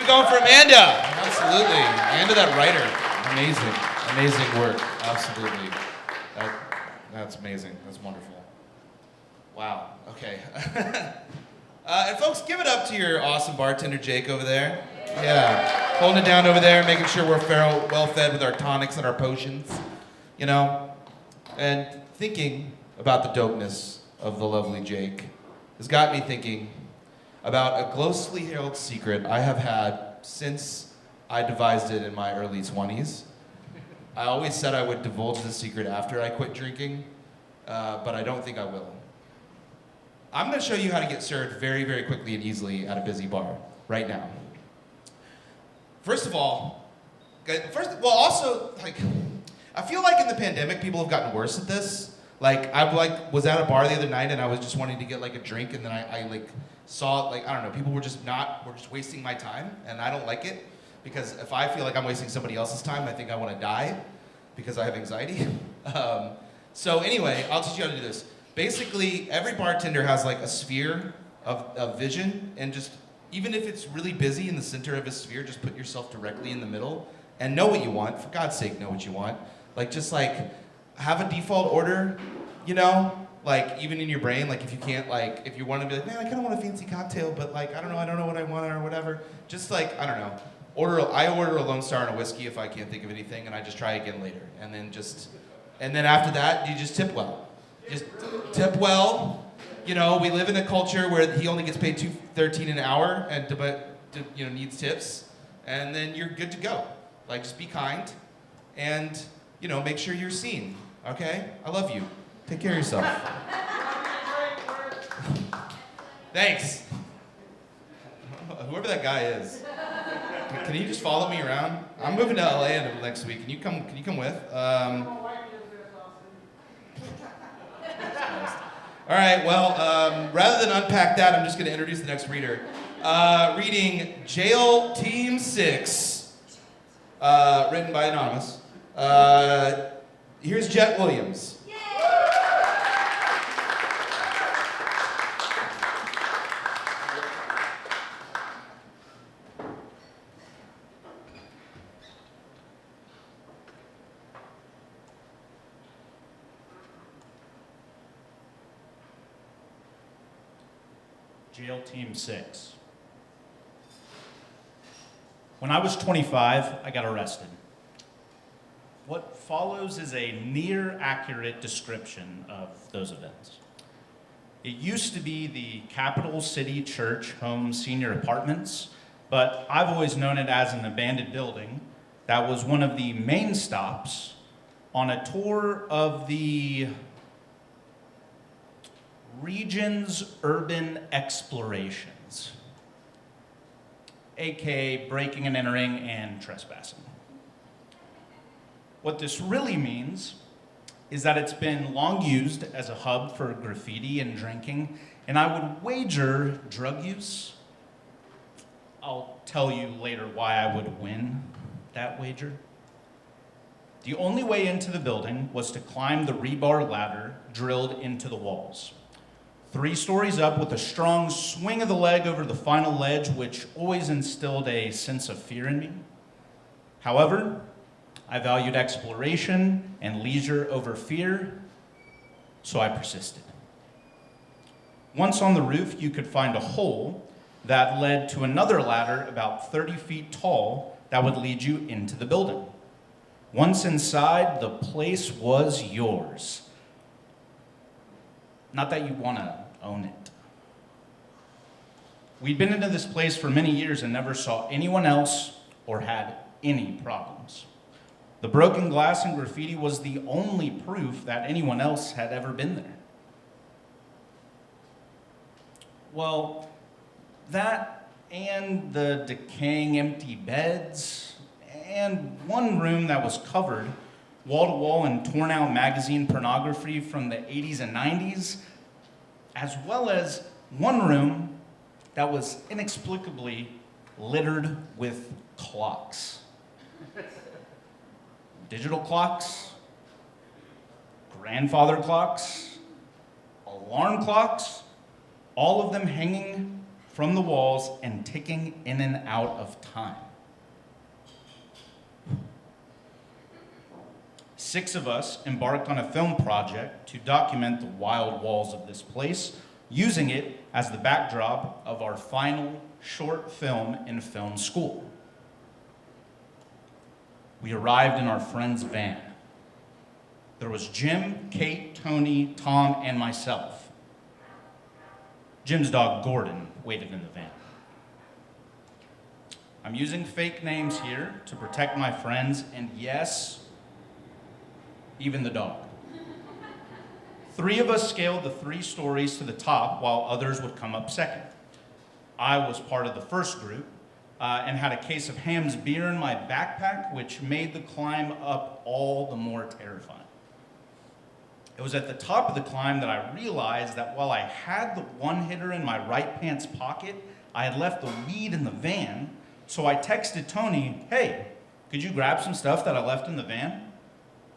it going for Amanda. Absolutely. Amanda, that writer. Amazing work. Absolutely. That's amazing. That's wonderful. Wow. Okay. And folks, give it up to your awesome bartender, Jake, over there. Yeah. Holding it down over there, making sure we're well fed with our tonics and our potions. You know? And thinking about the dopeness of the lovely Jake has got me thinking about a closely held secret I have had since I devised it in my early 20s. I always said I would divulge the secret after I quit drinking, but I don't think I will. I'm gonna show you how to get served very, very quickly and easily at a busy bar, right now. First of all, also, like, I feel like in the pandemic, people have gotten worse at this. Like, I was at a bar the other night and I was just wanting to get like a drink, and then I saw, like, I don't know, people were just wasting my time, and I don't like it, because if I feel like I'm wasting somebody else's time, I think I want to die, because I have anxiety. So anyway, I'll teach you how to do this. Basically, every bartender has like a sphere of vision, and just, even if it's really busy in the center of a sphere, just put yourself directly in the middle, and know what you want. For God's sake, know what you want. Like, just like, have a default order, you know? Like, even in your brain, like, if you can't, like, if you want to be like, man, I kind of want a fancy cocktail, but like, I don't know what I want or whatever. Just like, I don't know. I order a Lone Star and a whiskey if I can't think of anything, and I just try again later. And then after that, you just tip well. Just tip well. You know, we live in a culture where he only gets paid $2.13 an hour, but needs tips, and then you're good to go. Like, just be kind, and make sure you're seen. Okay? I love you. Take care of yourself. Thanks. Whoever that guy is. Can you just follow me around? I'm moving to LA next week. Can you come with? All right, well, rather than unpack that, I'm just going to introduce the next reader. Reading Jail Team 6, written by Anonymous. Here's Jett Williams. Jail Team 6. When I was 25, I got arrested. What follows is a near accurate description of those events. It used to be the Capital City Church Home Senior Apartments, but I've always known it as an abandoned building that was one of the main stops on a tour of the region's urban explorations, aka breaking and entering and trespassing. What this really means is that it's been long used as a hub for graffiti and drinking, and I would wager drug use. I'll tell you later why I would win that wager. The only way into the building was to climb the rebar ladder drilled into the walls. 3 stories up with a strong swing of the leg over the final ledge, which always instilled a sense of fear in me. However, I valued exploration and leisure over fear, so I persisted. Once on the roof, you could find a hole that led to another ladder about 30 feet tall that would lead you into the building. Once inside, the place was yours. Not that you want to own it. We'd been into this place for many years and never saw anyone else or had any problems. The broken glass and graffiti was the only proof that anyone else had ever been there. Well, that and the decaying empty beds and one room that was covered wall to wall in torn out magazine pornography from the 80s and 90s, as well as one room that was inexplicably littered with clocks. Digital clocks, grandfather clocks, alarm clocks, all of them hanging from the walls and ticking in and out of time. 6 of us embarked on a film project to document the wild walls of this place, using it as the backdrop of our final short film in film school. We arrived in our friend's van. There was Jim, Kate, Tony, Tom, and myself. Jim's dog, Gordon, waited in the van. I'm using fake names here to protect my friends, and yes, even the dog. 3 of us scaled the 3 stories to the top while others would come up second. I was part of the first group and had a case of Ham's beer in my backpack, which made the climb up all the more terrifying. It was at the top of the climb that I realized that while I had the one-hitter in my right pants pocket, I had left the weed in the van, so I texted Tony, "Hey, could you grab some stuff that I left in the van?"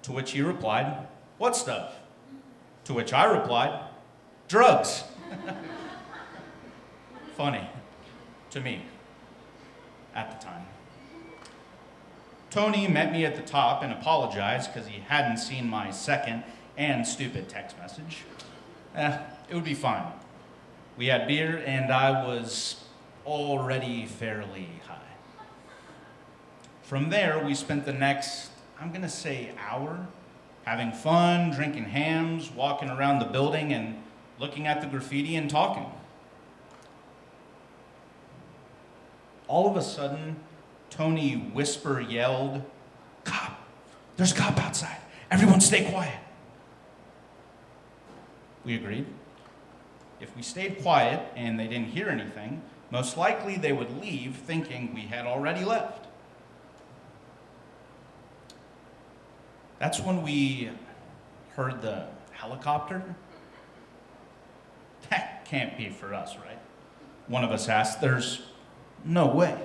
To which he replied, "What stuff?" To which I replied, "Drugs." Funny to me at the time. Tony met me at the top and apologized because he hadn't seen my second and stupid text message. It would be fine. We had beer and I was already fairly high. From there, we spent the next, I'm gonna say, hour having fun, drinking Hams, walking around the building and looking at the graffiti and talking. All of a sudden, Tony whisper yelled, "Cop! There's a cop outside. Everyone stay quiet." We agreed. If we stayed quiet and they didn't hear anything, most likely they would leave thinking we had already left. That's when we heard the helicopter. That can't be for us, right? One of us asked. There's no way.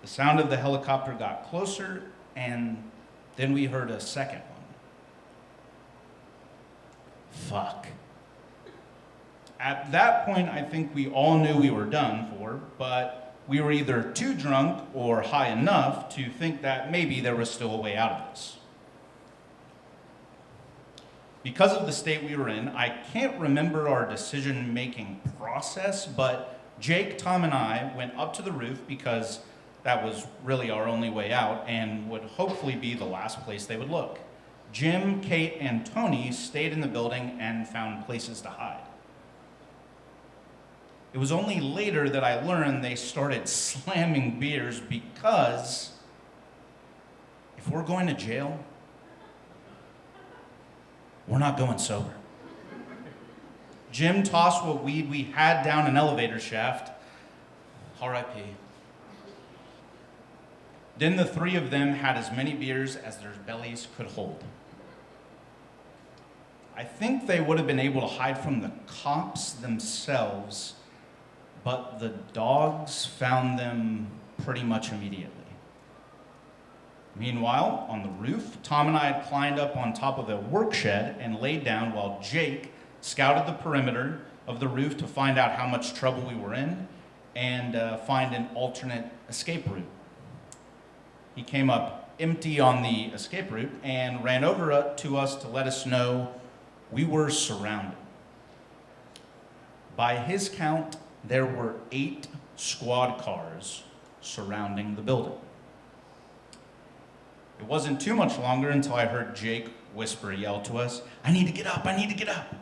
The sound of the helicopter got closer, and then we heard a second one. Fuck. At that point, I think we all knew we were done for, but we were either too drunk or high enough to think that maybe there was still a way out of this. Because of the state we were in, I can't remember our decision-making process, but Jake, Tom, and I went up to the roof because that was really our only way out and would hopefully be the last place they would look. Jim, Kate, and Tony stayed in the building and found places to hide. It was only later that I learned they started slamming beers because if we're going to jail, we're not going sober. Jim tossed what weed we had down an elevator shaft. R.I.P. Then the 3 of them had as many beers as their bellies could hold. I think they would have been able to hide from the cops themselves, but the dogs found them pretty much immediately. Meanwhile, on the roof, Tom and I had climbed up on top of a work shed and laid down while Jake scouted the perimeter of the roof to find out how much trouble we were in and find an alternate escape route. He came up empty on the escape route and ran over to us to let us know we were surrounded. By his count, there were 8 squad cars surrounding the building. It wasn't too much longer until I heard Jake whisper yell to us, "I need to get up, I need to get up."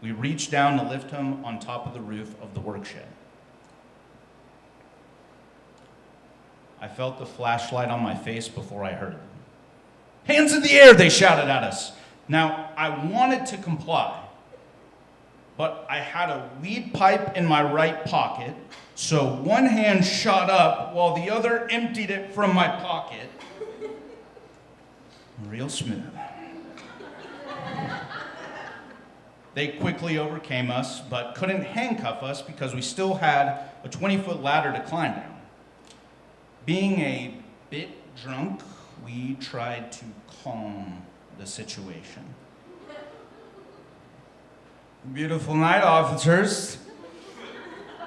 We reached down to lift him on top of the roof of the work shed. I felt the flashlight on my face before I heard it. "Hands in the air," they shouted at us. Now, I wanted to comply, but I had a weed pipe in my right pocket, so one hand shot up while the other emptied it from my pocket. Real smooth. They quickly overcame us, but couldn't handcuff us because we still had a 20-foot ladder to climb down. Being a bit drunk, we tried to calm the situation. "Beautiful night, officers.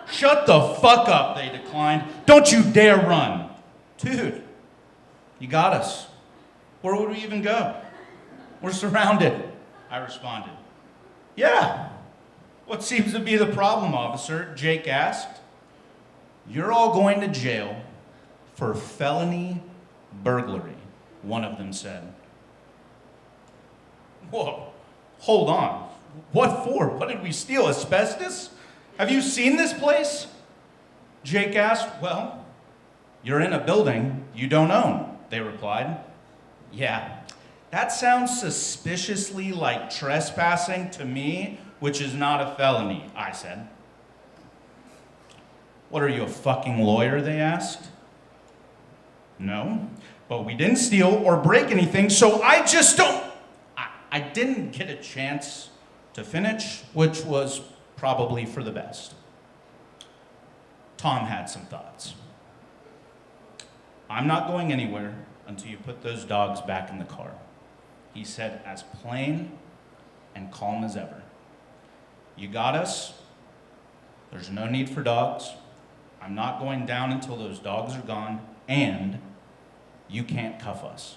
Shut the fuck up, they declined. Don't you dare run. Dude, you got us. Where would we even go? We're surrounded, I responded. Yeah. What seems to be the problem, officer? Jake asked. You're all going to jail for felony burglary, one of them said. Whoa, hold on. What for? What did we steal? Asbestos? Have you seen this place? Jake asked. Well, you're in a building you don't own, they replied. Yeah, that sounds suspiciously like trespassing to me, which is not a felony, I said. What are you, a fucking lawyer, they asked. No, but we didn't steal or break anything, so I just don't... I didn't get a chance to finish, which was probably for the best. Tom had some thoughts. I'm not going anywhere until you put those dogs back in the car, he said as plain and calm as ever. You got us. There's no need for dogs. I'm not going down until those dogs are gone, and you can't cuff us.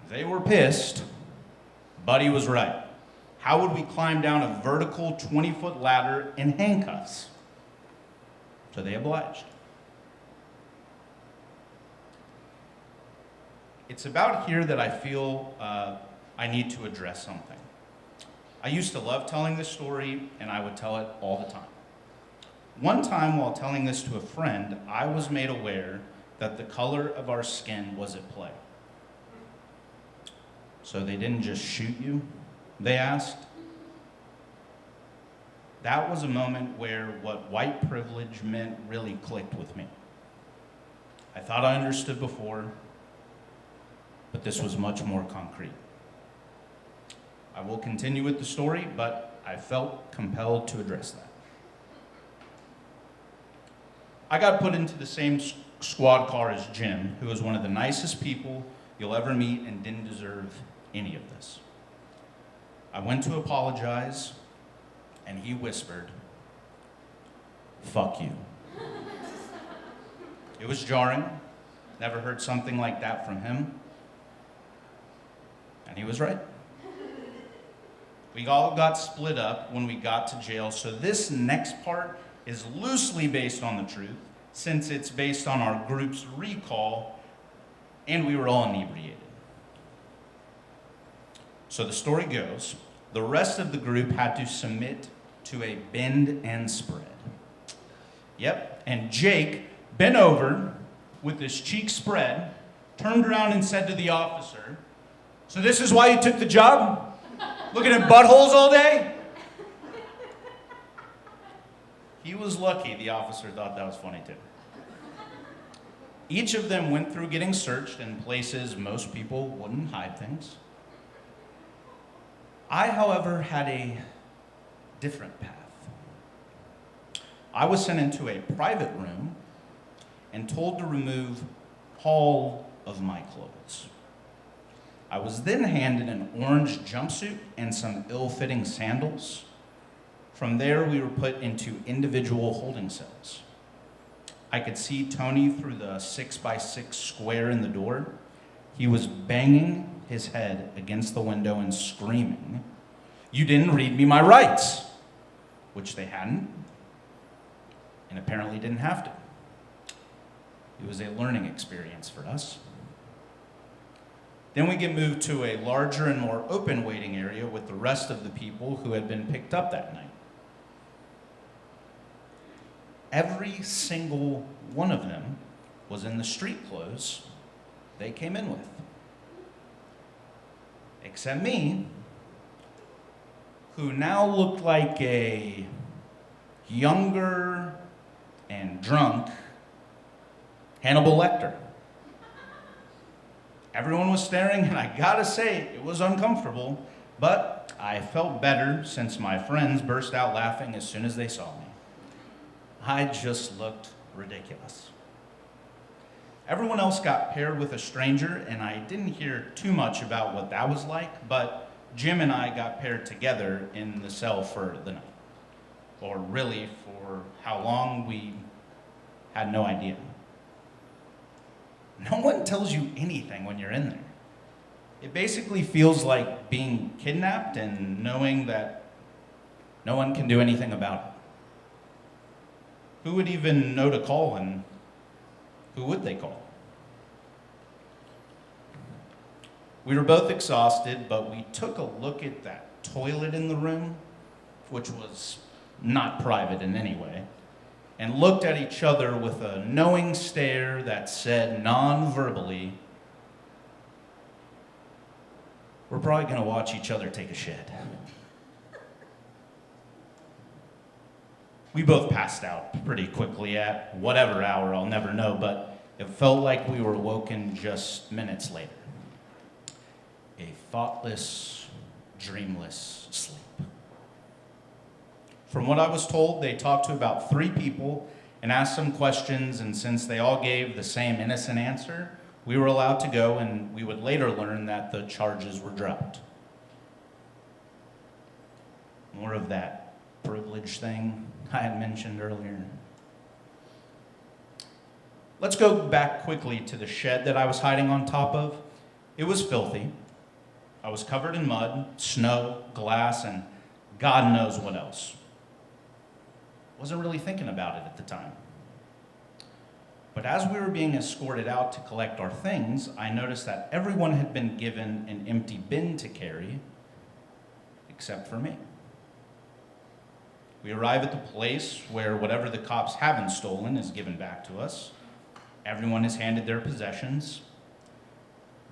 They were pissed. Buddy was right. How would we climb down a vertical 20-foot ladder in handcuffs? So they obliged. It's about here that I feel I need to address something. I used to love telling this story, and I would tell it all the time. One time while telling this to a friend, I was made aware that the color of our skin was at play. So they didn't just shoot you, they asked. That was a moment where what white privilege meant really clicked with me. I thought I understood before, but this was much more concrete. I will continue with the story, but I felt compelled to address that. I got put into the same squad car as Jim, who was one of the nicest people you'll ever meet and didn't deserve any of this. I went to apologize, and he whispered, "Fuck you." It was jarring. Never heard something like that from him. And he was right. We all got split up when we got to jail, so this next part is loosely based on the truth, since it's based on our group's recall, and we were all inebriated. So the story goes, the rest of the group had to submit to a bend and spread. Yep, and Jake bent over with his cheek spread, turned around and said to the officer, "So this is why you took the job? Looking at buttholes all day?" He was lucky the officer thought that was funny too. Each of them went through getting searched in places most people wouldn't hide things. I, however, had a different path. I was sent into a private room and told to remove all of my clothes. I was then handed an orange jumpsuit and some ill-fitting sandals. From there, we were put into individual holding cells. I could see Tony through the 6x6 square in the door. He was banging his head against the window and screaming, "You didn't read me my rights," which they hadn't, and apparently didn't have to. It was a learning experience for us. Then we get moved to a larger and more open waiting area with the rest of the people who had been picked up that night. Every single one of them was in the street clothes they came in with. Except me, who now looked like a younger and drunk Hannibal Lecter. Everyone was staring, and I gotta say, it was uncomfortable, but I felt better since my friends burst out laughing as soon as they saw me. I just looked ridiculous. Everyone else got paired with a stranger, and I didn't hear too much about what that was like, but Jim and I got paired together in the cell for the night. or really for how long, we had no idea. No one tells you anything when you're in there. It basically feels like being kidnapped and knowing that no one can do anything about it. Who would even know to call, and who would they call? We were both exhausted, but we took a look at that toilet in the room, which was not private in any way, and looked at each other with a knowing stare that said non-verbally, we're probably going to watch each other take a shit. We both passed out pretty quickly at whatever hour, I'll never know, but it felt like we were woken just minutes later. A thoughtless, dreamless sleep. From what I was told, they talked to about 3 people and asked some questions, and since they all gave the same innocent answer, we were allowed to go, and we would later learn that the charges were dropped. More of that privilege thing I had mentioned earlier. Let's go back quickly to the shed that I was hiding on top of. It was filthy. I was covered in mud, snow, glass, and God knows what else. Wasn't really thinking about it at the time. But as we were being escorted out to collect our things, I noticed that everyone had been given an empty bin to carry, except for me. We arrive at the place where whatever the cops haven't stolen is given back to us. Everyone is handed their possessions.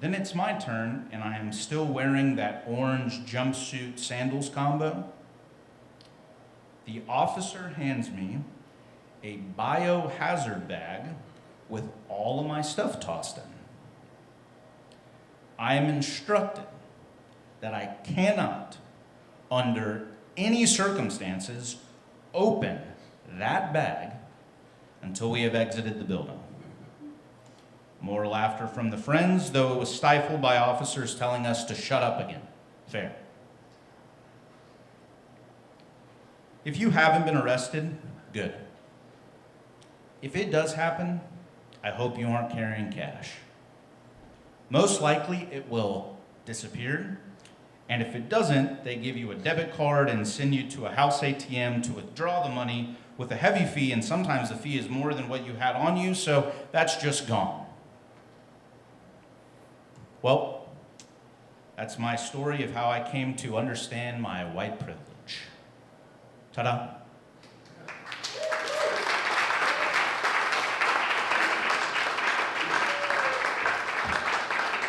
Then it's my turn, and I am still wearing that orange jumpsuit sandals combo. The officer hands me a biohazard bag with all of my stuff tossed in. I am instructed that I cannot, under any circumstances, open that bag until we have exited the building. More laughter from the friends, though it was stifled by officers telling us to shut up again. Fair. If you haven't been arrested, good. If it does happen, I hope you aren't carrying cash. Most likely it will disappear, and if it doesn't, they give you a debit card and send you to a house ATM to withdraw the money with a heavy fee, and sometimes the fee is more than what you had on you, so that's just gone. Well, that's my story of how I came to understand my white privilege. Ta-da.